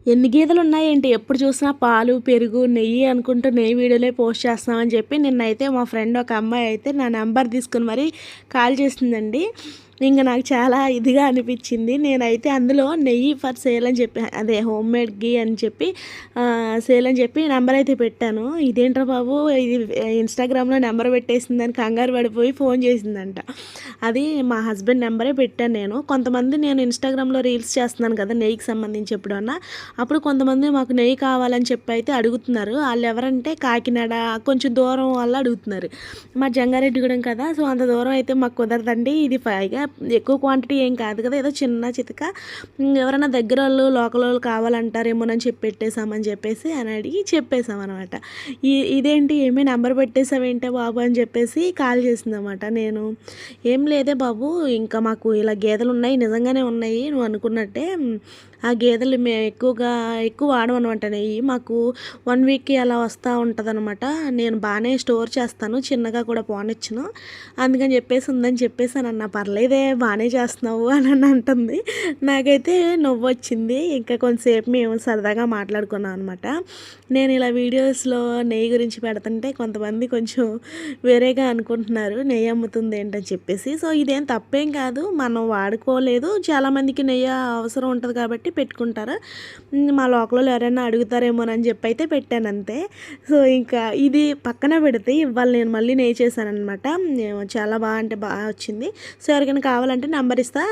ఎన్ని గేదెలు ఉన్నాయేంటి ఎప్పుడు చూసినా పాలు, పెరుగు, నెయ్యి అనుకుంటూ నెయ్యి వీడియోలే పోస్ట్ చేస్తున్నామని చెప్పి నిన్నైతే మా ఫ్రెండ్ ఒక అమ్మాయి అయితే నా నెంబర్ తీసుకొని మరీ కాల్ చేసిందండి. ఇంక నాకు చాలా ఇదిగా అనిపించింది. నేనైతే అందులో నెయ్యి ఫర్ సేల్ అని చెప్పి అదే హోమ్ మేడ్ ఘీ అని చెప్పి సేల్ అని చెప్పి నెంబర్ అయితే పెట్టాను. ఇదేంట్రా బాబు ఇది ఇన్‌స్టాగ్రామ్‌లో నెంబర్ పెట్టేసిందని కంగారు పడిపోయి ఫోన్ చేసిందంట. అది మా హస్బెండ్ నెంబరే పెట్టాను నేను. కొంతమంది నేను ఇన్‌స్టాగ్రామ్‌లో రీల్స్ చేస్తున్నాను కదా! నెయ్యికి సంబంధించి ఎప్పుడన్నా. అప్పుడు కొంతమంది మాకు నెయ్యి కావాలని చెప్పి అయితే అడుగుతున్నారు. ఆళ్ళెవరంటే కాకినాడ కొంచెం దూరం వాళ్ళు అడుగుతున్నారు. మా జంగారెడ్డిగూడెం కదా! సో, అంత దూరం అయితే మాకు కుదరదండి. ఇది పైగా ఎక్కువ క్వాంటిటీ ఏం కాదు కదా! ఏదో చిన్న చితక ఎవరైనా దగ్గరోళ్ళు, లోకలోళ్ళు కావాలంటారేమోనని చెప్పి పెట్టేసామని చెప్పేసి అని అడిగి చెప్పేసామనమాట. ఇదేంటి ఏమి నంబర్ పెట్టేసావేంటే బాబు అని చెప్పేసి కాల్ చేసిందనమాట. నేను ఏం లేదే బాబు ఇంకా మాకు ఇలా గేదెలున్నాయి నిజంగానే ఉన్నాయి నువ్వు అనుకున్నట్టే. ఆ గేదెలు మేము ఎక్కువ వాడమనమాట నెయ్యి. మాకు 1 వీక్‌కి అలా వస్తా ఉంటదనమాట. నేను బానే స్టోర్ చేస్తాను. చిన్నగా కూడా పోనిచ్చను. అందుకని చెప్పేసి ఉందని చెప్పేసానన్నా. పర్లేదే బానే చేస్తున్నావు అని అంటుంది. నాకైతే నవ్వొచ్చింది. ఇంకా కొంతసేపు మేము సరదాగా మాట్లాడుకున్నాం అనమాట. నేను ఇలా వీడియోస్‌లో నెయ్యి గురించి పెడుతుంటే కొంతమంది కొంచెం వేరేగా అనుకుంటున్నారు. నెయ్యి అమ్ముతుంది ఏంటని చెప్పేసి. సో, ఇదేం తప్పేం కాదు. మనం వాడుకోలేదు. చాలామందికి నెయ్యి అవసరం ఉంటది కాబట్టి పెట్టుకుంటారు. మా లోకలోళ్ళు ఎవరైనా అడుగుతారేమోనని చెప్పి అయితే పెట్టానంతే. సో, ఇంకా ఇది పక్కన పెడితే ఇవాళ నేను మళ్ళీ నెయ్యి చేశాననమాట. చాలా అంటే వచ్చింది. సో, ఎవరికైనా కావాలంటే నంబర్ ఇస్తా